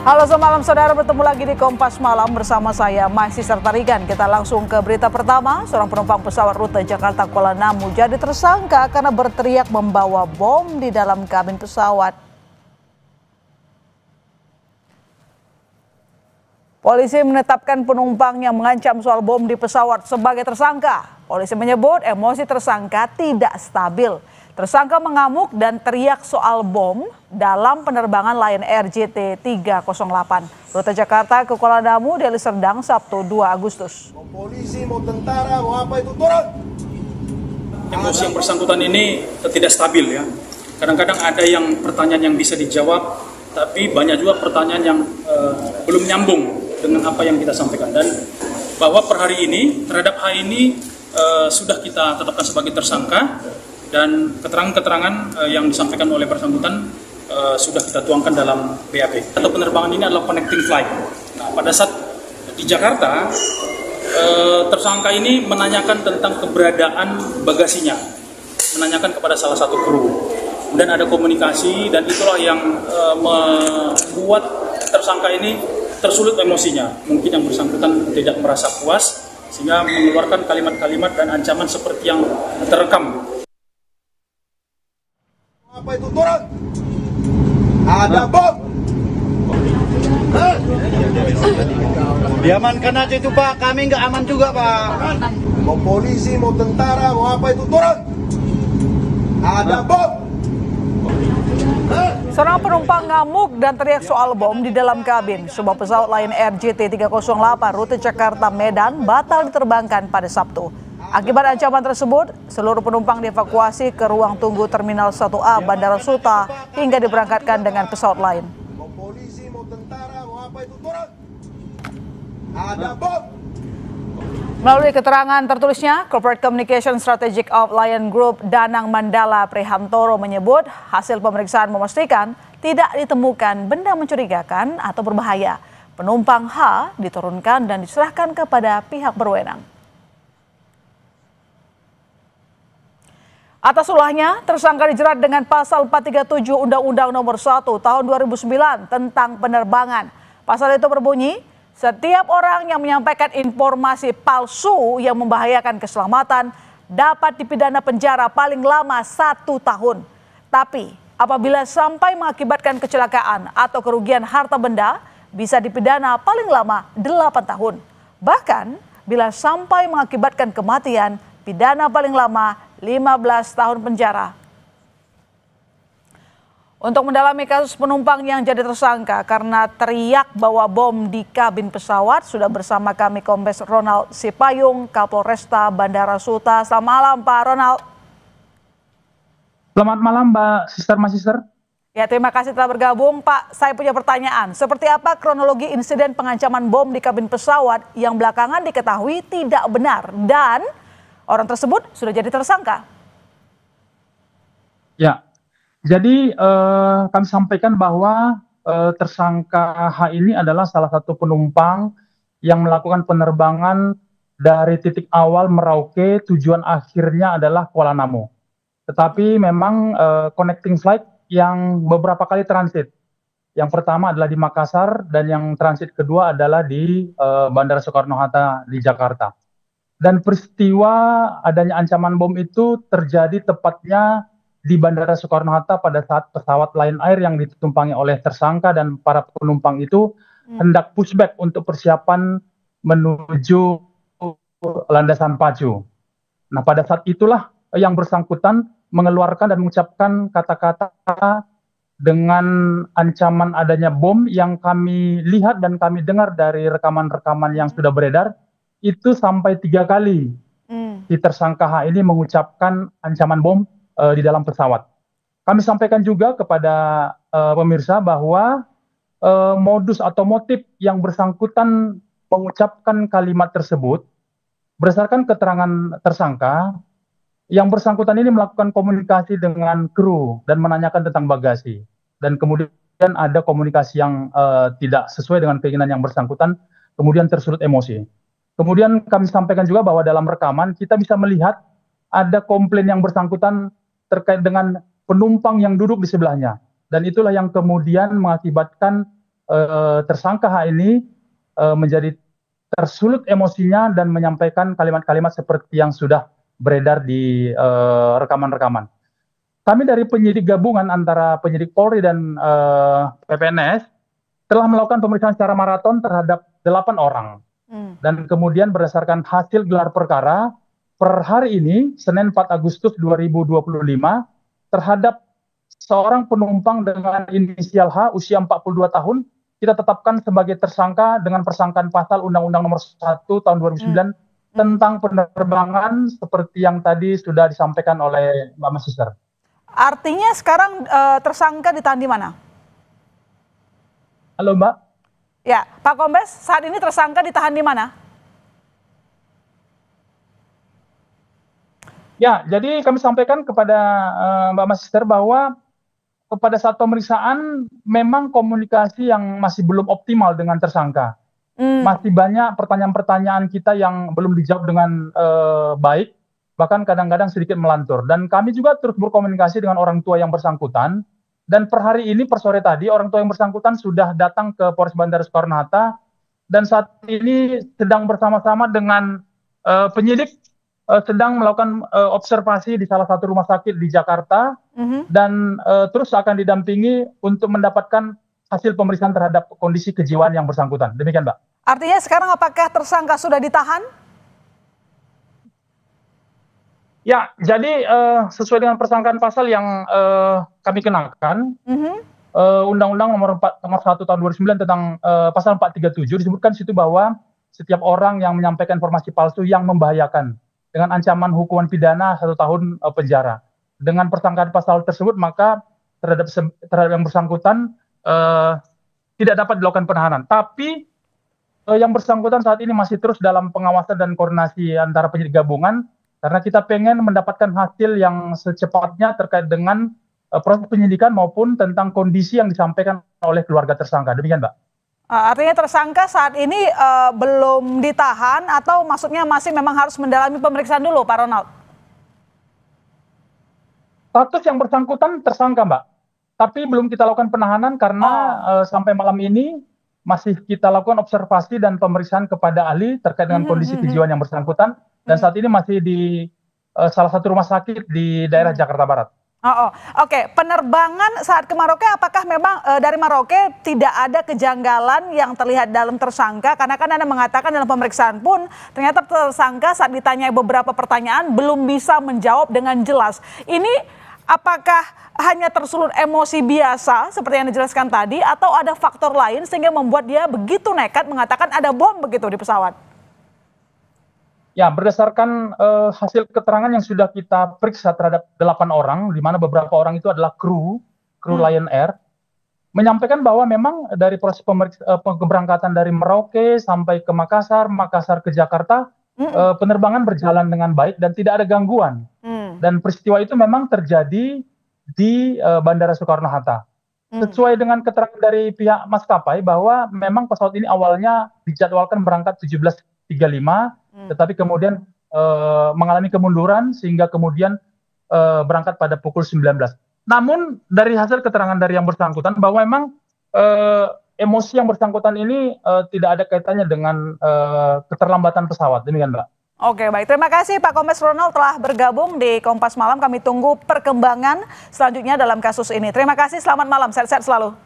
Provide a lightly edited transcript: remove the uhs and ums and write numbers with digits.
Halo semalam saudara, bertemu lagi di Kompas Malam bersama saya Mahsisar Tarigan. Kita langsung ke berita pertama. Seorang penumpang pesawat rute Jakarta Kuala Namu jadi tersangka karena berteriak membawa bom di dalam kabin pesawat. Polisi menetapkan penumpang yang mengancam soal bom di pesawat sebagai tersangka. Polisi menyebut emosi tersangka tidak stabil. Tersangka mengamuk dan teriak soal bom dalam penerbangan Lion Air JT 308 rute Jakarta ke Kuala Namu, Deli Serdang, Sabtu 2 Agustus. Mau polisi, mau tentara, mau apa itu turun. Emosi yang bersangkutan ini tidak stabil ya. Kadang-kadang ada yang pertanyaan yang bisa dijawab, tapi banyak juga pertanyaan yang belum nyambung dengan apa yang kita sampaikan. Dan bahwa per hari ini terhadap H ini sudah kita tetapkan sebagai tersangka. Dan keterangan-keterangan yang disampaikan oleh bersangkutan sudah kita tuangkan dalam BAP. Atau penerbangan ini adalah connecting flight. Nah, pada saat di Jakarta, tersangka ini menanyakan tentang keberadaan bagasinya, menanyakan kepada salah satu kru. Kemudian ada komunikasi dan itulah yang membuat tersangka ini tersulut emosinya. Mungkin yang bersangkutan tidak merasa puas sehingga mengeluarkan kalimat-kalimat dan ancaman seperti yang terekam. Apa itu turun? Ada bom. Diamankan aja itu Pak, kami nggak aman juga Pak. Mau polisi, mau tentara, mau apa itu turun? Ada bom. Seorang penumpang ngamuk dan teriak soal bom di dalam kabin sebuah pesawat Lion Air JT 308 rute Jakarta Medan batal diterbangkan pada Sabtu. Akibat ancaman tersebut, seluruh penumpang dievakuasi ke ruang tunggu Terminal 1A Bandara Suta hingga diberangkatkan dengan pesawat lain. Mau polisi, mau tentara, mau apa itu turun? Ada bom. Melalui keterangan tertulisnya, Corporate Communication Strategic of Lion Group Danang Mandala Prihantoro menyebut hasil pemeriksaan memastikan tidak ditemukan benda mencurigakan atau berbahaya. Penumpang H diturunkan dan diserahkan kepada pihak berwenang. Atas ulahnya, tersangka dijerat dengan pasal 437 Undang-Undang Nomor 1 Tahun 2009 tentang penerbangan. Pasal itu berbunyi, setiap orang yang menyampaikan informasi palsu yang membahayakan keselamatan dapat dipidana penjara paling lama 1 tahun. Tapi apabila sampai mengakibatkan kecelakaan atau kerugian harta benda, bisa dipidana paling lama 8 tahun. Bahkan bila sampai mengakibatkan kematian, pidana paling lama 15 tahun penjara. Untuk mendalami kasus penumpang yang jadi tersangka karena teriak bawa bom di kabin pesawat, sudah bersama kami Kombes Ronald Sipayung, Kapolresta Bandara Suta. Selamat malam Pak Ronald. Selamat malam Mbak Sister. Ya, terima kasih telah bergabung. Pak, saya punya pertanyaan. Seperti apa kronologi insiden pengancaman bom di kabin pesawat yang belakangan diketahui tidak benar dan orang tersebut sudah jadi tersangka? Ya, jadi kami sampaikan bahwa tersangka H ini adalah salah satu penumpang yang melakukan penerbangan dari titik awal Merauke, tujuan akhirnya adalah Kuala Namu. Tetapi memang connecting flight yang beberapa kali transit. Yang pertama adalah di Makassar dan yang transit kedua adalah di Bandara Soekarno-Hatta di Jakarta. Dan peristiwa adanya ancaman bom itu terjadi tepatnya di Bandara Soekarno-Hatta pada saat pesawat Lion Air yang ditumpangi oleh tersangka dan para penumpang itu hendak pushback untuk persiapan menuju landasan pacu. Nah, pada saat itulah yang bersangkutan mengeluarkan dan mengucapkan kata-kata dengan ancaman adanya bom yang kami lihat dan kami dengar dari rekaman-rekaman yang sudah beredar. Itu sampai 3 kali si tersangka H ini mengucapkan ancaman bom di dalam pesawat. Kami sampaikan juga kepada pemirsa bahwa modus atau motif yang bersangkutan mengucapkan kalimat tersebut berdasarkan keterangan tersangka, yang bersangkutan ini melakukan komunikasi dengan kru dan menanyakan tentang bagasi. Dan kemudian ada komunikasi yang tidak sesuai dengan keinginan yang bersangkutan, kemudian tersulut emosi. Kemudian kami sampaikan juga bahwa dalam rekaman kita bisa melihat ada komplain yang bersangkutan terkait dengan penumpang yang duduk di sebelahnya. Dan itulah yang kemudian mengakibatkan tersangka H ini menjadi tersulut emosinya dan menyampaikan kalimat-kalimat seperti yang sudah beredar di rekaman-rekaman. Kami dari penyidik gabungan antara penyidik Polri dan PPNS telah melakukan pemeriksaan secara maraton terhadap 8 orang. Dan kemudian berdasarkan hasil gelar perkara, per hari ini, Senin 4 Agustus 2025, terhadap seorang penumpang dengan inisial H, usia 42 tahun, kita tetapkan sebagai tersangka dengan persangkaan pasal Undang-Undang Nomor 1 Tahun 2009 tentang penerbangan seperti yang tadi sudah disampaikan oleh Mbak Masister. Artinya sekarang tersangka ditahan di mana? Halo Mbak. Ya, Pak Kombes, saat ini tersangka ditahan di mana? Ya, jadi kami sampaikan kepada Mbak Masister bahwa pada saat pemeriksaan memang komunikasi yang masih belum optimal dengan tersangka. Masih banyak pertanyaan-pertanyaan kita yang belum dijawab dengan baik, bahkan kadang-kadang sedikit melantur. Dan kami juga terus berkomunikasi dengan orang tua yang bersangkutan. Dan per hari ini, per sore tadi, orang tua yang bersangkutan sudah datang ke Polres Bandara Soekarno-Hatta dan saat ini sedang bersama-sama dengan penyidik sedang melakukan observasi di salah satu rumah sakit di Jakarta dan terus akan didampingi untuk mendapatkan hasil pemeriksaan terhadap kondisi kejiwaan yang bersangkutan. Demikian, Mbak. Artinya sekarang apakah tersangka sudah ditahan? Ya, jadi sesuai dengan persangkaan pasal yang kami kenakan, Undang-Undang Nomor 1 Tahun 2009 tentang pasal 437 disebutkan di situ bahwa setiap orang yang menyampaikan informasi palsu yang membahayakan dengan ancaman hukuman pidana 1 tahun penjara. Dengan persangkaan pasal tersebut maka terhadap yang bersangkutan tidak dapat dilakukan penahanan. Tapi yang bersangkutan saat ini masih terus dalam pengawasan dan koordinasi antara penyidik gabungan karena kita pengen mendapatkan hasil yang secepatnya terkait dengan proses penyidikan maupun tentang kondisi yang disampaikan oleh keluarga tersangka. Demikian, Mbak. Artinya tersangka saat ini belum ditahan atau maksudnya masih memang harus mendalami pemeriksaan dulu, Pak Ronald? Status yang bersangkutan tersangka, Mbak. Tapi belum kita lakukan penahanan karena sampai malam ini masih kita lakukan observasi dan pemeriksaan kepada ahli terkait dengan kondisi kejiwaan yang bersangkutan. Dan saat ini masih di salah satu rumah sakit di daerah Jakarta Barat. Oke. Penerbangan saat ke Merauke, apakah memang dari Merauke tidak ada kejanggalan yang terlihat dalam tersangka? Karena kan Anda mengatakan dalam pemeriksaan pun ternyata tersangka saat ditanya beberapa pertanyaan belum bisa menjawab dengan jelas. Ini apakah hanya tersulut emosi biasa seperti yang dijelaskan tadi atau ada faktor lain sehingga membuat dia begitu nekat mengatakan ada bom begitu di pesawat? Ya, berdasarkan hasil keterangan yang sudah kita periksa terhadap 8 orang, di mana beberapa orang itu adalah kru Lion Air, menyampaikan bahwa memang dari proses keberangkatan dari Merauke sampai ke Makassar ke Jakarta, penerbangan berjalan dengan baik dan tidak ada gangguan. Dan peristiwa itu memang terjadi di Bandara Soekarno-Hatta. Sesuai dengan keterangan dari pihak maskapai bahwa memang pesawat ini awalnya dijadwalkan berangkat 17.35, tetapi kemudian mengalami kemunduran sehingga kemudian berangkat pada pukul 19. Namun dari hasil keterangan dari yang bersangkutan bahwa memang emosi yang bersangkutan ini tidak ada kaitannya dengan keterlambatan pesawat. Demikian, Mbak. Oke, baik. Terima kasih Pak Kombes Ronald telah bergabung di Kompas Malam. Kami tunggu perkembangan selanjutnya dalam kasus ini. Terima kasih, selamat malam, sehat-sehat selalu.